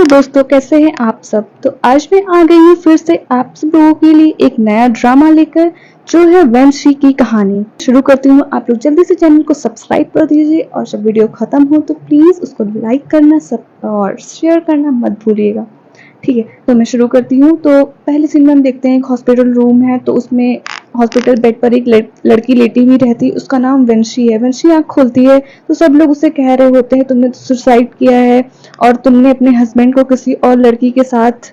दोस्तों, कैसे हैं आप सब। तो आज मैं आ गई हूँ फिर से आप सब लोगों के लिए एक नया ड्रामा लेकर, जो है वेंशी की कहानी। शुरू करती हूँ। आप लोग जल्दी से चैनल को सब्सक्राइब कर दीजिए और जब वीडियो खत्म हो तो प्लीज उसको लाइक करना सब और शेयर करना मत भूलिएगा। ठीक है, तो मैं शुरू करती हूँ। तो पहले सीन में हम देखते हैं एक हॉस्पिटल रूम है। तो उसमें हॉस्पिटल बेड पर एक लड़की लेटी हुई रहती है। उसका नाम वेंशी है। वेंशी आँख खोलती है तो सब लोग उसे कह रहे होते हैं तुमने तो सुसाइड किया है और तुमने अपने हस्बैंड को किसी और लड़की के साथ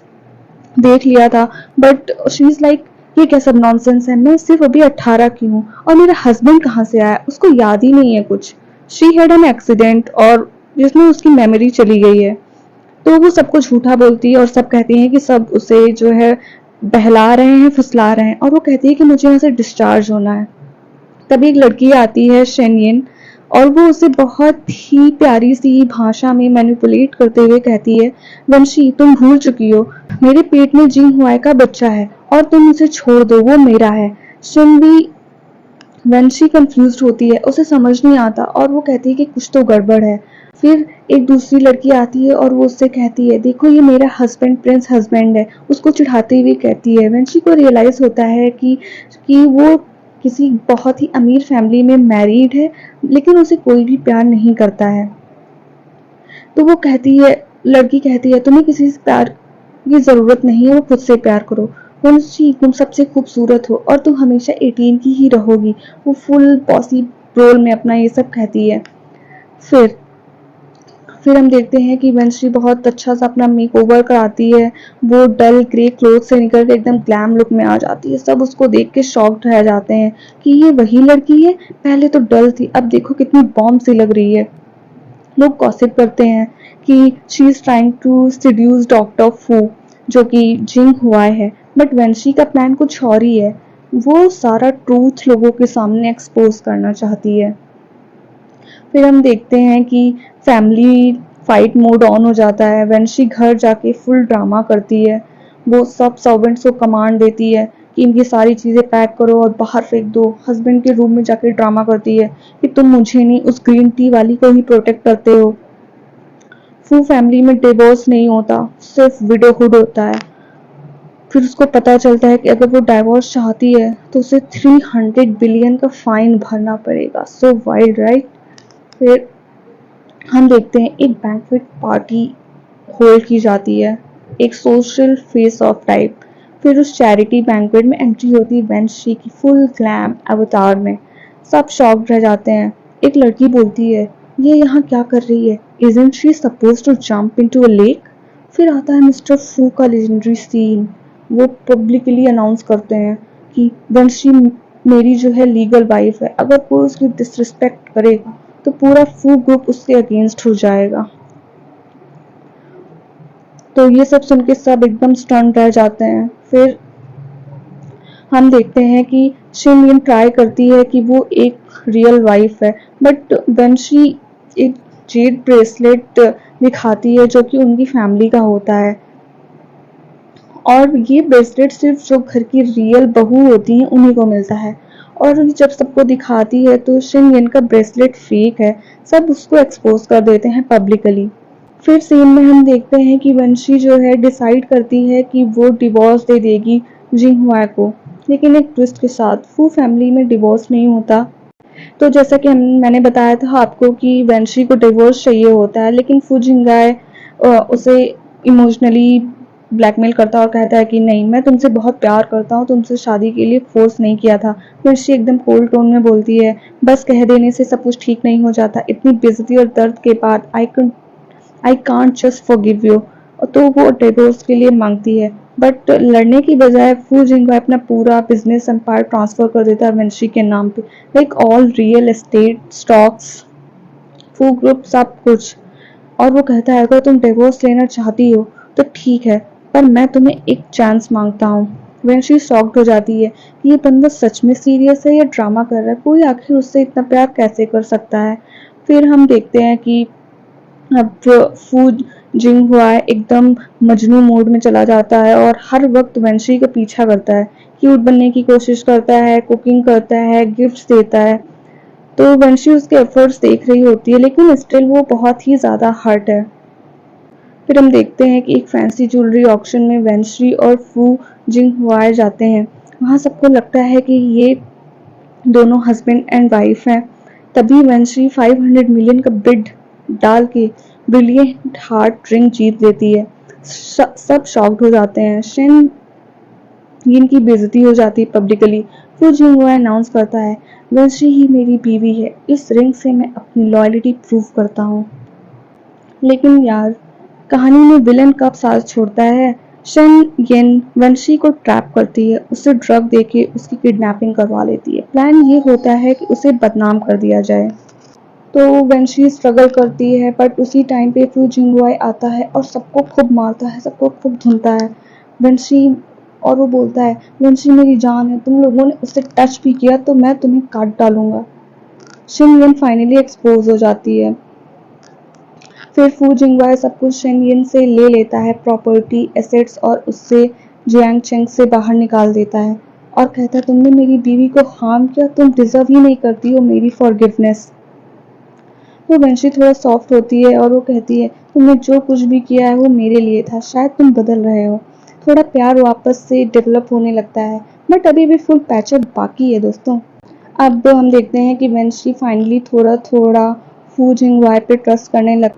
देख लिया था। बट शी इज लाइक, ये क्या सब नॉनसेंस है। मैं सिर्फ अभी 18 की हूँ और मेरा हस्बैंड कहाँ से आया, उसको याद ही नहीं है कुछ। शी हैड एन एक्सीडेंट और जिसमें उसकी मेमोरी चली गई है। तो वो सबको झूठा बोलती है और सब कहती हैं कि सब उसे जो है बहला रहे हैं, फुसला रहे हैं। और वो कहती है कि मुझे यहाँ से डिस्चार्ज होना है। तभी एक लड़की आती है, शेनियन, और वो उसे बहुत ही प्यारी सी भाषा में मैनिपुलेट करते हुए कहती है, वंशी तुम भूल चुकी हो, मेरे पेट में जिंग हुआई का बच्चा है और तुम उसे छोड़ दो, वो मेरा है। सुन भी वंशी कंफ्यूज होती है, उसे समझ नहीं आता और वो कहती है कि कुछ तो गड़बड़ है। फिर एक दूसरी लड़की आती है और वो उससे कहती है, देखो ये मेरा हस्बैंड, प्रिंस हस्बैंड है। उसको चिढ़ाते हुए कहती है। वंशी को रियलाइज होता है कि वो किसी बहुत ही अमीर फैमिली में मैरिड है, लेकिन उसे कोई भी प्यार नहीं करता है। तो वो कहती है, लड़की कहती है, तुम्हें किसी से प्यार की जरूरत नहीं है, वो खुद से प्यार करो। वंशी तुम सबसे खूबसूरत हो और तुम हमेशा 18 की ही रहोगी। वो फुल बॉसी रोल में अपना ये सब कहती है। फिर फिर हम देखते हैं कि वंशी बहुत अच्छा सा अपना मेकओवर कराती है। वो डल ग्रे क्लोथ से निकल के एकदम ग्लैम लुक में आ जाती है। सब उसको देख के शॉक्ड रह जाते हैं कि ये वही लड़की है, पहले तो डल थी, अब देखो कितनी बॉम्ब सी लग रही है। लोग गॉसिप करते हैं कि she is trying to seduce doctor Fu, जो कि जिंग हुआ है। बट वेंशी का प्लान कुछ और ही है। वो सारा ट्रूथ लोगों के सामने एक्सपोज करना चाहती है। फिर हम देखते हैं कि फैमिली फाइट मोड ऑन हो जाता है। वेंशी घर जाके फुल ड्रामा करती है। वो सब सर्वेंट्स को कमांड देती है कि इनकी सारी चीजें पैक करो और बाहर फेंक दो। हस्बैंड के रूम में जाके ड्रामा करती है कि तुम मुझे नहीं, उस ग्रीन टी वाली को ही प्रोटेक्ट करते हो। फू फैमिली में डिवोर्स नहीं होता, सिर्फ विडोहुड होता है। फिर उसको पता चलता है कि अगर वो डाइवोर्स चाहती है तो उसे 300 बिलियन का फाइन भरना पड़ेगा। सो वाइल्ड, राइट। फिर हम देखते हैं एक बैंक्वेट पार्टी होल्ड की जाती है, एक सोशल फेस ऑफ टाइप। फिर उस चैरिटी बैंक्वेट में एंट्री होती है वेंशी की फुल ग्लैम अवतार में। सब शॉक्ड रह जाते हैं। एक लड़की बोलती है, ये यहाँ क्या कर रही है, isn't she supposed to jump into a lake. फिर आता है मिस्टर फू का लेजेंडरी सीन। वो पब्लिकली अनाउंस करते हैं कि वेंशी मेरी जो है लीगल वाइफ है, अगर कोई उसकी डिसरिस्पेक्ट करेगा तो पूरा फू ग्रुप उसके अगेंस्ट हो जाएगा। तो ये सब सुन के सब एकदम स्टन रह जाते हैं। फिर हम देखते हैं कि शिनलिन ट्राई करती है कि वो एक रियल वाइफ है, बट वेंशी एक जेड ब्रेसलेट दिखाती है जो कि उनकी फैमिली का होता है। और ये ब्रेसलेट सिर्फ जो घर की रियल बहू होती है उन्हीं को मिलता है। और जब सबको दिखाती है तो शिनलिन का ब्रेसलेट फेक है। सब उसको एक्सपोज कर देते हैं पब्लिकली। फिर सीन में हम देखते हैं कि वंशी जो है डिसाइड करती है कि वो डिवोर्स दे देगी जिंगहुआ को, लेकिन एक ट्विस्ट के साथ। फू फैमिली में डिवोर्स नहीं होता। तो जैसा कि मैंने बताया था आपको कि वंशी को डिवोर्स चाहिए होता है, लेकिन फू जिंगाए उसे इमोशनली ब्लैकमेल करता है और कहता है कि नहीं, मैं तुमसे बहुत प्यार करता हूँ, तुमसे शादी के लिए फोर्स नहीं किया था। वंशी एकदम कोल्ड टोन में बोलती है, बस कह देने से सब कुछ ठीक नहीं हो जाता, इतनी बेइज्जती और दर्द के बाद I can't just forgive you. तो वो डिवोर्स के लिए मांगती है, बट लड़ने की बजाय फू जिंगवाई अपना पूरा बिजनेस एम्पायर ट्रांसफर कर देता है वेंशी के नाम पे, like all real estate, stocks, फू ग्रुप, सब कुछ। और वो कहता है, अगर तुम डिवोर्स लेना चाहती हो तो ठीक है, पर मैं तुम्हें एक चांस मांगता हूँ। वेंशी शॉक्ड हो जाती है कि ये बंदा सच में सीरियस है या ड्रामा कर रहा है, कोई आखिर उससे इतना प्यार कैसे कर सकता है। फिर हम देखते हैं कि अब फू जिंगहुआ एकदम मजनू मोड में चला जाता है और हर वक्त वेंशी का पीछा करता है, क्यूट बनने की कोशिश करता है, कुकिंग करता है, गिफ्ट्स देता है। तो वेंशी उसके एफर्ट्स देख रही होती है, लेकिन स्टिल वो बहुत ही ज्यादा हर्ट है। फिर हम देखते हैं कि एक फैंसी ज्वेलरी ऑक्शन में वेंश्री और फू जिंगहुआ जाते हैं। वहाँ सबको लगता है कि ये दोनों हस्बैंड एंड वाइफ हैं। तभी वेंश्री 500 मिलियन का बिड डाल के ब्रिलियंट हार्ट रिंग जीत लेती है। सब शॉक्ड हो जाते हैं। शेन यिन की बेइज्जती हो जाती है पब्लिकली। फू जिंगहुआ अनाउंस करता है, वेंश्री ही मेरी बीवी है, इस रिंग से मैं अपनी लॉयल्टी प्रूव करता हूँ। लेकिन यार, कहानी में विलन कब साथ छोड़ता है। शेन येन वंशी को ट्रैप करती है, उसे ड्रग देके उसकी किडनैपिंग करवा लेती है। प्लान ये होता है कि उसे बदनाम कर दिया जाए। तो वंशी स्ट्रगल करती है, बट उसी टाइम पे फू जिंगुआ आता है और सबको खूब मारता है, सबको खूब धुनता है वंशी। और वो बोलता है, वंशी मेरी जान है, तुम लोगों ने उसे टच भी किया तो मैं तुम्हें काट डालूंगा। शिन येन फाइनली एक्सपोज हो जाती है। फिर फू जिंगवाई सब कुछ शेंगियन से ले लेता है, प्रॉपर्टी, एसेट्स, और उससे जियांग चेंग से बाहर निकाल देता है और कहता है, तुमने मेरी बीवी को हार्म किया, तुम डिजर्व ही नहीं करती हो मेरी फॉरगिवनेस। तो वंशी थोड़ा सॉफ्ट होती है और वो कहती है, तुमने जो कुछ भी किया है वो मेरे लिए था, शायद तुम बदल रहे हो। थोड़ा प्यार वापस से डेवलप होने लगता है, बट अभी भी फुल पैचअप बाकी है दोस्तों। अब हम देखते हैं कि वेंशी फाइनली थोड़ा थोड़ा फू जिंगवाई पे ट्रस्ट करने लग।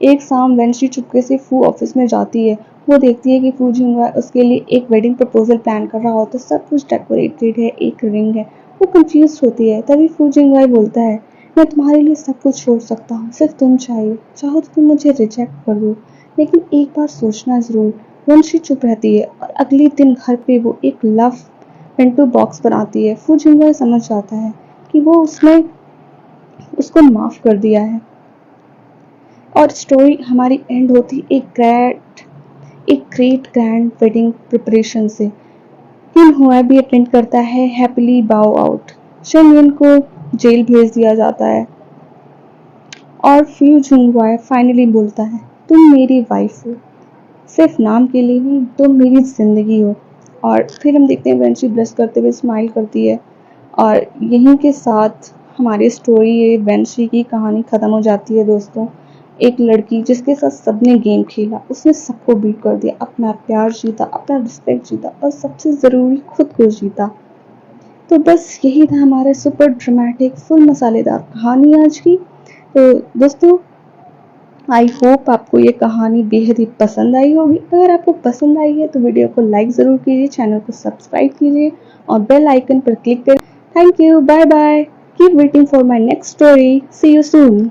एक शाम वेंशी चुपके से फू ऑफिस में जाती है। वो देखती है कि फू जिंगवाई उसके लिए एक वेडिंग प्रपोजल प्लान कर रहा होता है। सब कुछ डेकोरेटेड है, एक रिंग है। वो कंफ्यूज होती है। तभी फू जिंगवाई बोलता है, मैं तुम्हारे लिए सब कुछ छोड़ सकता हूँ, सिर्फ तुम चाहिए, चाहो तो तुम मुझे रिजेक्ट कर दो, लेकिन एक बार सोचना जरूर। वंशी चुप रहती है और अगले दिन घर पे वो एक लव पिंटू बॉक्स बनाती है। फू जिंगवाई समझ जाता है कि वो उसने उसको माफ कर दिया है। और स्टोरी हमारी एंड होती एक ग्रेट ग्रैंड वेडिंग प्रिपरेशन से। किन हुआ भी अटेंड करता है, हैप्पीली बाउ आउट। शेनविन को जेल भेज दिया जाता है और फ्यू जुंगवाई फाइनली बोलता है, तुम मेरी वाइफ हो, सिर्फ नाम के लिए नहीं, तुम मेरी जिंदगी हो। और फिर हम देखते हैं वेंशी ब्लश करते हुए स्माइल करती है। और यहीं के साथ हमारी स्टोरी ये वेंशी की कहानी खत्म हो जाती है दोस्तों। एक लड़की जिसके साथ सबने गेम खेला, उसने सबको बीट कर दिया, अपना प्यार जीता, अपना रिस्पेक्ट जीता और सबसे ज़रूरी खुद को जीता। तो बस यही था हमारा सुपर ड्रामेटिक फुल मसालेदार कहानी आज की। तो दोस्तों, आई होप आपको ये कहानी बेहद ही पसंद आई होगी। अगर आपको पसंद आई है तो वीडियो को लाइक ज़रूर कीजिए, चैनल को सब्सक्राइब कीजिए और बेल आइकन पर क्लिक करें। Thank you, bye bye, keep waiting for my next story, see you soon.